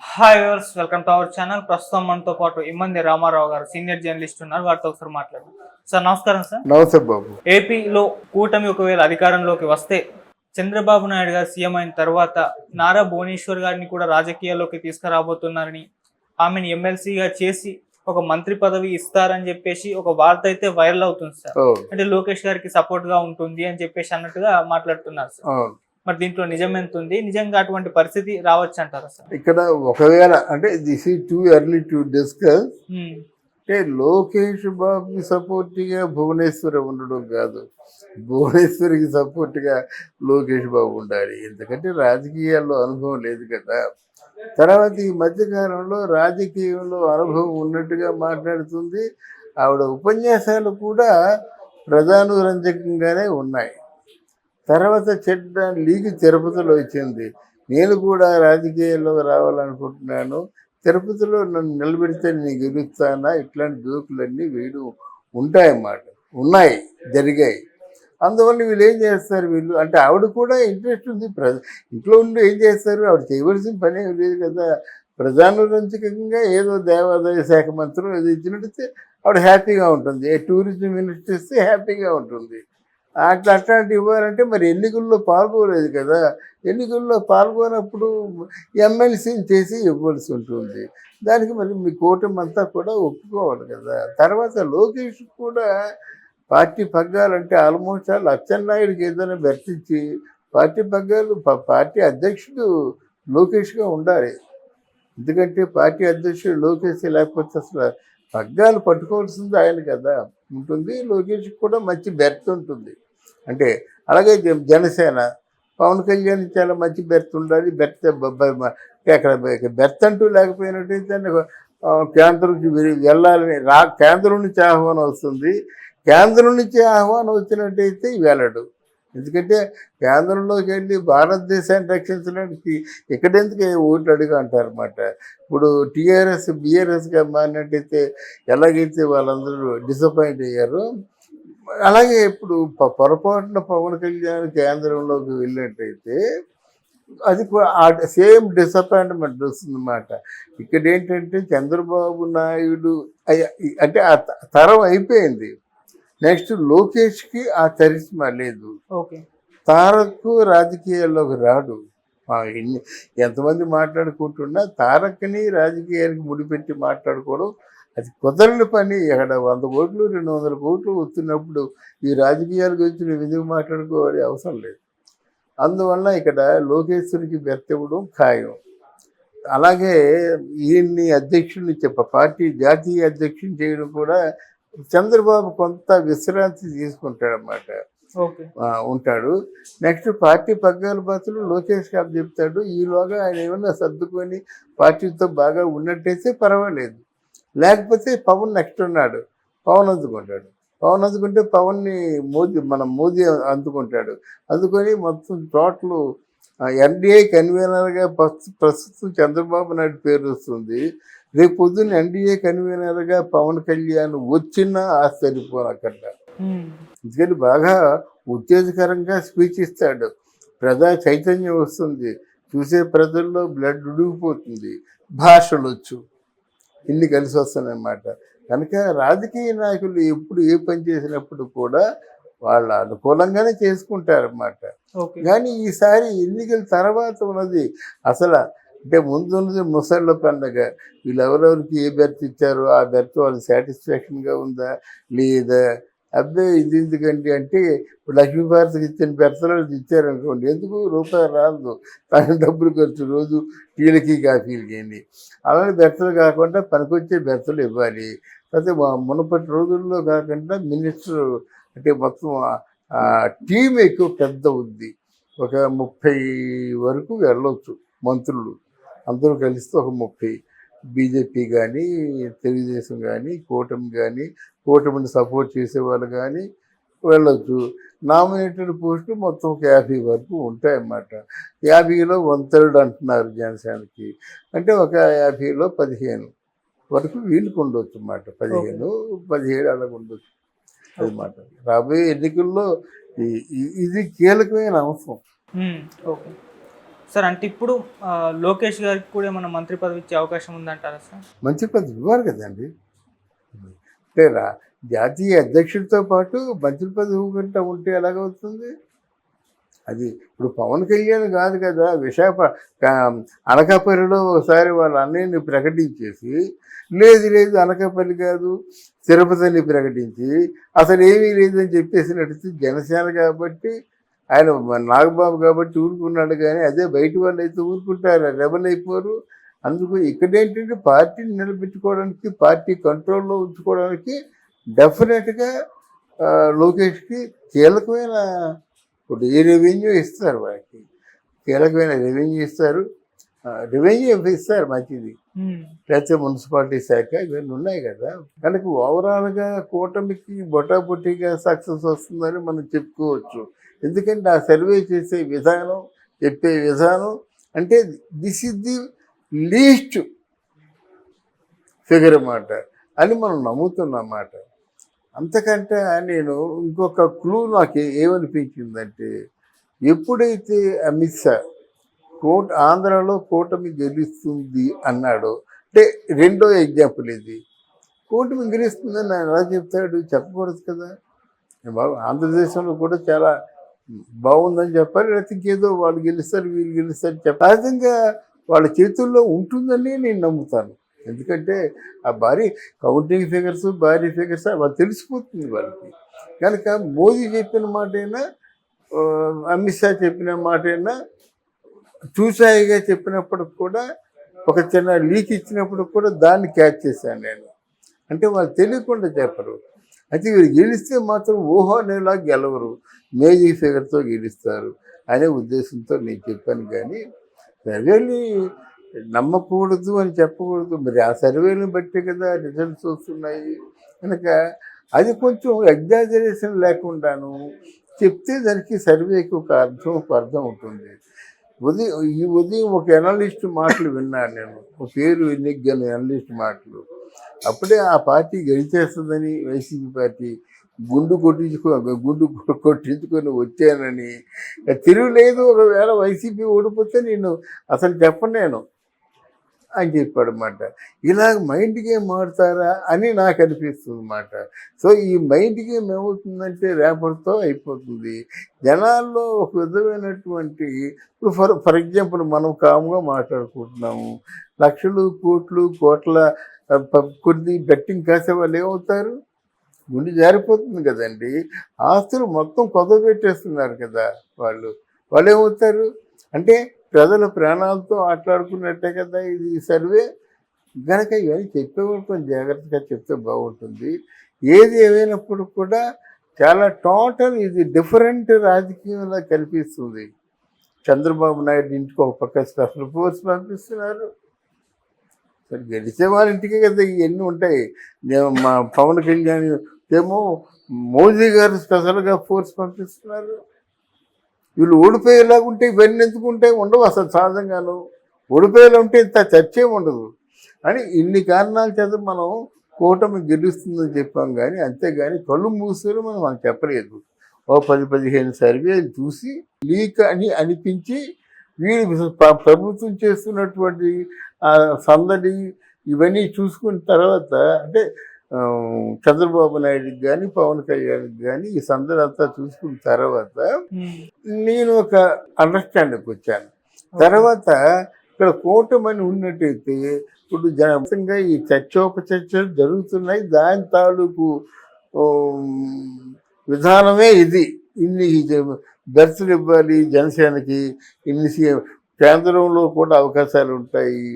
Hi viewers, welcome to our channel. ప్రస్తుతం మనతో పాటు ఇమ్మంది రామారావు గారు సీనియర్ జర్నలిస్ట్ ఉన్నారు. వారితో ఒకసారి మాట్లాడదాం. సార్ నమస్కారం. సార్ నమస్తే బాబు. ఏపీలో కూటమి ఒకవేళ అధికారంలోకి వస్తే చంద్రబాబు నాయుడు గారు సీఎం అయిన తర్వాత నారా భువనేశ్వర్ గారిని కూడా రాజకీయాల్లోకి తీసుకురాబోతున్నారని, ఆమెను ఎమ్మెల్సీగా చేసి ఒక మంత్రి పదవి ఇస్తారని చెప్పేసి ఒక వార్త అయితే వైరల్ అవుతుంది సార్. అంటే లోకేష్ గారికి సపోర్ట్ గా ఉంటుంది అని చెప్పేసి అన్నట్టుగా మాట్లాడుతున్నారు సార్. మరి దీంట్లో నిజం ఎంత ఉంది? నిజంగా అటువంటి పరిస్థితి రావచ్చు అంటారా సార్? ఇక్కడ ఒకవేళ అంటే this is too early to discuss. అంటే లోకేష్ బాబుకి సపోర్ట్గా భువనేశ్వర్ ఉండడం కాదు, భువనేశ్వరికి సపోర్ట్గా లోకేష్ బాబు ఉండాలి. ఎందుకంటే రాజకీయాల్లో అనుభవం లేదు కదా. తర్వాత ఈ మధ్యకాలంలో రాజకీయంలో అనుభవం ఉన్నట్టుగా మాట్లాడుతుంది. ఆవిడ ఉపన్యాసాలు కూడా ప్రధానరంజకంగానే ఉన్నాయి. తర్వాత చెడ్డ లీగ్ తిరుపతిలో వచ్చింది. నేను కూడా రాజకీయాల్లో రావాలనుకుంటున్నాను, తిరుపతిలో నన్ను నిలబెడితే నేను గెలుస్తానా, ఇట్లాంటి జోకులన్నీ వేయడం ఉంటాయన్నమాట. ఉన్నాయి, జరిగాయి. అందువల్ల వీళ్ళు ఏం చేస్తారు, వీళ్ళు అంటే ఆవిడ కూడా ఇంట్రెస్ట్ ఉంది. ఇంట్లో ఉండి ఏం చేస్తారు, ఆవిడ చేయవలసిన పని ఏం లేదు కదా. ప్రధానరంజకంగా ఏదో దేవాదాయ శాఖ మంత్రం ఏదో ఇచ్చినట్టయితే ఆవిడ హ్యాపీగా ఉంటుంది. టూరిజం మినిస్టర్ ఇస్తే హ్యాపీగా ఉంటుంది. అట్లాంటి ఇవ్వాలంటే మరి ఎన్నికల్లో పాల్గొలేదు కదా. ఎన్నికల్లో పాల్గొనప్పుడు ఎమ్మెల్సీని చేసి ఇవ్వాల్సి ఉంటుంది. దానికి మరి మీ కూటమి అంతా కూడా ఒప్పుకోవాలి కదా. తర్వాత లోకేష్ కూడా పార్టీ పగ్గాలంటే ఆల్మోస్ట్ అచ్చెన్నాయుడికి ఏదైనా బెర్తిచ్చి పార్టీ పగ్గాలు పార్టీ అధ్యక్షుడు లోకేష్గా ఉండాలి. ఎందుకంటే పార్టీ అధ్యక్షుడు లోకేష్ లేకపోతే అసలు పగ్గాలు పట్టుకోవాల్సింది ఆయన కదా ఉంటుంది. లోకేష్కి కూడా మంచి బెర్త్ ఉంటుంది. అంటే అలాగే జనసేన పవన్ కళ్యాణ్ చాలా మంచి బెర్త్ ఉండాలి. అక్కడ బెర్త్ అంటూ లేకపోయినట్టయితే కేంద్రం నుంచి వెళ్ళాలని కేంద్రం నుంచి ఆహ్వానం వస్తుంది. కేంద్రం నుంచి ఆహ్వానం వచ్చినట్టయితే వెళ్ళడు. ఎందుకంటే కేంద్రంలోకి వెళ్ళి భారతదేశాన్ని రక్షించడానికి ఇక్కడెందుకు ఓట్లు అడుగు అంటారన్నమాట. ఇప్పుడు టీఆర్ఎస్ బీఆర్ఎస్గా మారినట్టయితే ఎలాగైతే వాళ్ళందరూ డిసప్పాయింట్ అయ్యారో, అలాగే ఇప్పుడు పొరపాటున పవన్ కళ్యాణ్ కేంద్రంలోకి వెళ్ళినట్టయితే అది సేమ్ డిసప్పాయింట్మెంట్ వస్తుందన్నమాట. ఇక్కడ ఏంటంటే చంద్రబాబు నాయుడు అంటే ఆ తరం అయిపోయింది. నెక్స్ట్ లోకేష్కి ఆ చరిస్మా లేదు. తారక్ రాజకీయాల్లోకి రాడు. ఎంతమంది మాట్లాడుకుంటున్నా తారక్ని రాజకీయానికి ముడిపెట్టి మాట్లాడుకోవడం అది కుదరని పని. అక్కడ 100 కోట్లు 200 కోట్లు వస్తున్నప్పుడు ఈ రాజకీయాల గురించి నువ్వు ఎందుకు మాట్లాడుకోవాలి, అవసరం లేదు. అందువల్ల ఇక్కడ లోకేశ్వరికి బెర్తివ్వడం ఖాయం. అలాగే ఈయన్ని అధ్యక్షుడిని పార్టీ జాతీయ అధ్యక్షుని చేయడం కూడా చంద్రబాబు కొంత విశ్రాంతి తీసుకుంటాడన్నమాట, ఉంటాడు. నెక్స్ట్ పార్టీ పగ్గాల బాతులు లోకేష్ గారు చెప్తాడు. ఈలోగా ఆయన ఏమన్నా సర్దుకొని పార్టీతో బాగా ఉన్నట్టయితే పర్వాలేదు. లేకపోతే పవన్ నెక్స్ట్ ఉన్నాడు, పవన్ అందుకుంటాడు. పవన్ అందుకుంటే పవన్ని మోదీ అందుకుంటాడు. అందుకొని మొత్తం టోటల్ ఎన్డీఏ కన్వీనర్గా ప్రస్తుతం చంద్రబాబు నాయుడు పేరు వస్తుంది. రేపు పొద్దున్న ఎన్డీఏ కన్వీనర్గా పవన్ కళ్యాణ్ వచ్చినా ఆశ్చర్యపోనక్కర్లా. ఎందుకంటే బాగా ఉత్తేజకరంగా స్పీచ్ ఇస్తాడు. ప్రజా చైతన్యం వస్తుంది, చూసే ప్రజల్లో బ్లడ్ ఉడిగిపోతుంది, భాషలు వచ్చు, ఇన్ని కలిసి వస్తాయన్నమాట. కనుక రాజకీయ నాయకులు ఎప్పుడు ఏ పని చేసినప్పుడు కూడా వాళ్ళ అనుకూలంగానే చేసుకుంటారన్నమాట. కానీ ఈసారి ఎన్నికల తర్వాత ఉన్నది అసలు అంటే ముందున్నది ముసళ్ళ పండగ. వీళ్ళు ఎవరెవరికి ఏ బెర్త్ ఇచ్చారో ఆ బెర్త్ వాళ్ళకి సాటిస్ఫాక్షన్గా ఉందా లేదా, అబ్బాయి ఇది ఎందుకంటే అంటే ఇప్పుడు లక్ష్మీభారతికి ఇచ్చిన బెర్తలు ఇచ్చారనుకోండి, ఎందుకు రూపాయి రాదు, కానీ డబ్బులు ఖర్చు రోజు టీలకి కాఫీలకి అన్ని. అలాగే బెర్తలు కాకుండా పనికొచ్చే బెర్తలు ఇవ్వాలి. అయితే మునపటి రోజుల్లో కాకుండా మినిస్టర్ అంటే మొత్తం టీం ఎక్కువ పెద్ద ఉంది. ఒక 30 వరకు వెళ్ళవచ్చు మంత్రులు అందరూ కలిస్తే. ఒక 30 బీజేపీ కానీ తెలుగుదేశం కానీ కూటమి కానీ కూటమిని సపోర్ట్ చేసేవాళ్ళు కానీ వెళ్ళొచ్చు. నామినేటెడ్ పోస్టులు మొత్తం ఒక 50 వరకు ఉంటాయన్నమాట. 50లో 1/3 అంటున్నారు జనసేనకి. అంటే ఒక 50లో 15 వరకు వీళ్ళకి ఉండొచ్చు అన్నమాట. 15, 17 అలాగ ఉండొచ్చు అన్నమాట. రాబోయే ఎన్నికల్లో ఇది కీలకమైన అంశం. సార్ అంటే ఇప్పుడు లోకేష్ గారికి కూడా ఏమైనా మంత్రి పదవి ఇచ్చే అవకాశం ఉందంటారా సార్? మంచి పద్ధతి ఇవ్వాలి కదండి. అంటే జాతీయ అధ్యక్షుడితో పాటు మంత్రి పదవి ఇవ్వకుండా ఉంటే ఎలాగవుతుంది? అది ఇప్పుడు పవన్ కళ్యాణ్ కాదు కదా, అనకాపల్లిలో ఒకసారి వాళ్ళ అన్నయ్యని ప్రకటించేసి, లేదు అనకాపల్లి కాదు తిరుపతి అని ప్రకటించి అసలు ఏమీ లేదని చెప్పేసినట్టు జనసేన కాబట్టి ఆయన నాగబాబు కాబట్టి ఊరుకున్నాడు. కానీ అదే బయట వాళ్ళు అయితే ఊరుకుంటారు, రెబల్ అయిపోరు. అందుకు ఇక్కడేంటంటే పార్టీని నిలబెట్టుకోవడానికి, పార్టీ కంట్రోల్లో ఉంచుకోవడానికి డెఫినెట్గా లోకేష్కి కీలకమైన ఇప్పుడు ఈ రెవెన్యూ ఇస్తారు, వారికి కీలకమైన రెవెన్యూ ఇస్తారు, మంచిది. లేకపోతే మున్సిపాలిటీ శాఖ ఇవన్నీ ఉన్నాయి కదా. కనుక ఓవరాల్గా కూటమికి బొటాబొటిగా సక్సెస్ వస్తుందని మనం చెప్పుకోవచ్చు. ఎందుకంటే ఆ సర్వే చేసే విధానం, చెప్పే విధానం అంటే this is the least figure అన్నమాట అని మనం నమ్ముతున్నమాట. అంతకంటే నేను ఇంకొక క్లూ నాకు ఏమనిపించిందంటే, ఎప్పుడైతే అమిత్ షా ఆంధ్రాలో కూటమి గెలుస్తుంది అన్నాడో, అంటే రెండో ఎగ్జాంపుల్ ఇది. కూటమి గెలుస్తుందని ఆయన ఎలా చెప్తాడు? చెప్పకూడదు కదా. ఆంధ్రదేశంలో కూడా చాలా బాగుందని చెప్పాలి, లేకపోతే ఇంకేదో వాళ్ళు గెలుస్తారు వీళ్ళు గెలుస్తారు చెప్పాలి. విధంగా వాళ్ళ చేతుల్లో ఉంటుందని నేను నమ్ముతాను. ఎందుకంటే ఆ కౌంటింగ్ ఫిగర్స్, ఫిగర్స్ వాళ్ళు తెలిసిపోతుంది వాళ్ళకి. కనుక మోదీ చెప్పిన మాటైనా, అమిత్ షా చెప్పిన మాటైనా, చూసాయిగా చెప్పినప్పుడు కూడా, ఒక చిన్న లీక్ ఇచ్చినప్పుడు కూడా దాన్ని క్యాచ్ చేశాను నేను. అంటే వాళ్ళు తెలియకుండా చెప్పరు. అయితే వీళ్ళు గెలిస్తే మాత్రం ఊహో అనేలా గెలవరు, మేజీ ఫిగర్తో గెలుస్తారు అనే ఉద్దేశంతో నేను చెప్పాను. కానీ సర్వేని నమ్మకూడదు అని చెప్పకూడదు. మరి ఆ సర్వేని బట్టి కదా రిజల్ట్స్ వస్తున్నాయి. కనుక అది కొంచెం ఎగ్జాజరేషన్ లేకుండాను చెప్తే దానికి సర్వేకి ఒక అర్థం ఉంటుంది. ఈ ఉదయం ఒక అనలిస్ట్ మాటలు విన్నాను నేను, ఒక పేరు ఎన్నికగల అనలిస్ట్ మాటలు. అప్పుడే ఆ పార్టీ గెలిచేస్తుందని వైసీపీ పార్టీ గుండు కొట్టించుకొని వచ్చానని, తిరుగులేదు ఒకవేళ వైసీపీ ఓడిపోతే నేను అసలు చెప్పను అని చెప్పాడు అన్నమాట. ఇలాగ మైండ్ గేమ్ ఆడతారా అని నాకు అనిపిస్తుంది అన్నమాట. సో ఈ మైండ్ గేమ్ ఏమవుతుందంటే రేపటితో అయిపోతుంది. జనాల్లో ఒక విధమైనటువంటి, ఇప్పుడు ఫర్ ఎగ్జాంపుల్ మనం కామ్గా మాట్లాడుకుంటున్నాము, లక్షలు కోట్ల కొన్ని బెట్టింగ్ కాసే వాళ్ళు ఏమవుతారు? గుండె జారిపోతుంది కదండి. ఆస్తులు మొత్తం పెట్టేస్తున్నారు కదా వాళ్ళు ఏమవుతారు అంటే ప్రజల ప్రాణాలతో ఆటలాడుకున్నట్టే కదా ఇది సర్వే. కనుక ఇవన్నీ చెప్పేవాళ్ళు కొంచెం జాగ్రత్తగా చెప్తే బాగుంటుంది. ఏది ఏమైనప్పుడు కూడా చాలా టోటల్ ఇది డిఫరెంట్ రాజకీయంలో కనిపిస్తుంది. చంద్రబాబు నాయుడు ఇంటికి ఒక పక్క స్పెషల్ ఫోర్స్ పంపిస్తున్నారు. సరే గెలిచే వాళ్ళ ఇంటికే కదా ఇవన్నీ ఉంటాయి. మా పవన్ కళ్యాణ్ ఏమో మోదీ గారు స్పెషల్గా ఫోర్స్ పంపిస్తున్నారు. వీళ్ళు ఓడిపోయేలాగా ఉంటే ఇవన్నీ ఎందుకుంటే ఉండవు అసలు. సహజంగాను ఓడిపోయేలా ఉంటే ఇంత చర్చే ఉండదు అని ఇన్ని కారణాల చేత మనం కూటమి గెలుస్తుందని చెప్పాం. కానీ అంతేగాని కళ్ళు మూసుకొని మనం చెప్పలేదు. ఓ 10-15 సర్వేలు చూసి లీక్ అని అనిపించి వీళ్ళు ప్రభుత్వం చేస్తున్నటువంటి సందడి ఇవన్నీ చూసుకున్న తర్వాత, అంటే చంద్రబాబు నాయుడుకి కానీ పవన్ కళ్యాణ్కి కానీ ఈ సందడి అంతా చూసుకున్న తర్వాత నేను ఒక అండర్స్టాండింగ్కి వచ్చాను. తర్వాత ఇక్కడ కూటమని ఉన్నట్టయితే ఇప్పుడు జనంగా ఈ చర్చలు జరుగుతున్నాయి. దాని తాలూకు విధానమే ఇది. ఇన్ని బెర్తులు ఇవ్వాలి జనసేనకి, ఇన్ని కేంద్రంలో కూడా అవకాశాలు ఉంటాయి.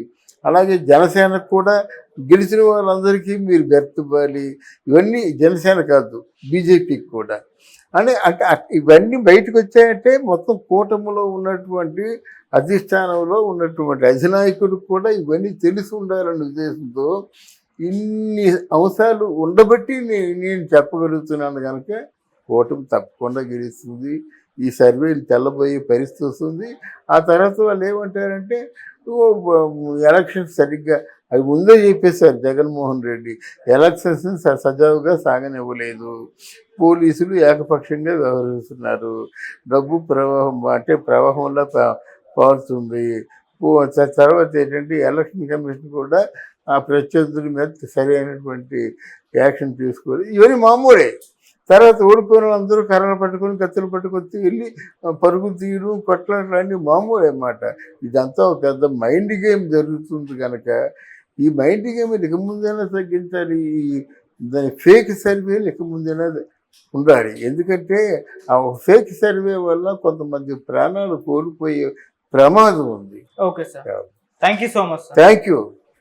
అలాగే జనసేనకు కూడా గెలిచిన వాళ్ళందరికీ మీరు బెర్త్ ఇవ్వాలి. ఇవన్నీ జనసేన కాదు, బీజేపీకి కూడా అంటే ఇవన్నీ బయటకు వచ్చాయంటే మొత్తం కూటమిలో ఉన్నటువంటి అధిష్టానంలో ఉన్నటువంటి అధినాయకుడికి కూడా ఇవన్నీ తెలిసి ఉండాలనే ఉద్దేశంతో ఇన్ని అంశాలు ఉండబట్టి నేను చెప్పగలుగుతున్నాను. కనుక కూటమి తప్పకుండా గెలుస్తుంది. ఈ సర్వేలు తెల్లబోయే పరిస్థితి వస్తుంది. ఆ తర్వాత వాళ్ళు ఏమంటారంటే ఎలక్షన్స్ సరిగ్గా అవి ముందే చెప్పేశారు జగన్మోహన్ రెడ్డి, ఎలక్షన్స్ సజావుగా సాగనివ్వలేదు, పోలీసులు ఏకపక్షంగా వ్యవహరిస్తున్నారు, డబ్బు ప్రవాహం అంటే ప్రవాహంలో పారుతుంది. తర్వాత ఏంటంటే ఎలక్షన్ కమిషన్ కూడా ఆ ప్రత్యర్థుల మీద సరైనటువంటి యాక్షన్ తీసుకోవాలి. ఇవన్నీ మామూలే. తర్వాత ఓడిపోయిన వాళ్ళందరూ కర్రలు పట్టుకొని కత్తులు పట్టుకొని వెళ్ళి పరుగులు తీయడం కొట్లాడడం అన్నీ మామూలే అన్నమాట. ఇదంతా ఒక పెద్ద మైండ్ గేమ్ జరుగుతుంది కనుక ఈ మైండ్ గేమ్ ఇక ముందైనా తగ్గించాలి. దాని ఫేక్ సర్వేలు ఇక ముందైనా ఉండాలి. ఎందుకంటే ఆ ఫేక్ సర్వే వల్ల కొంతమంది ప్రాణాలు కోల్పోయే ప్రమాదం ఉంది. Okay sir, thank you so much sir. Thank you.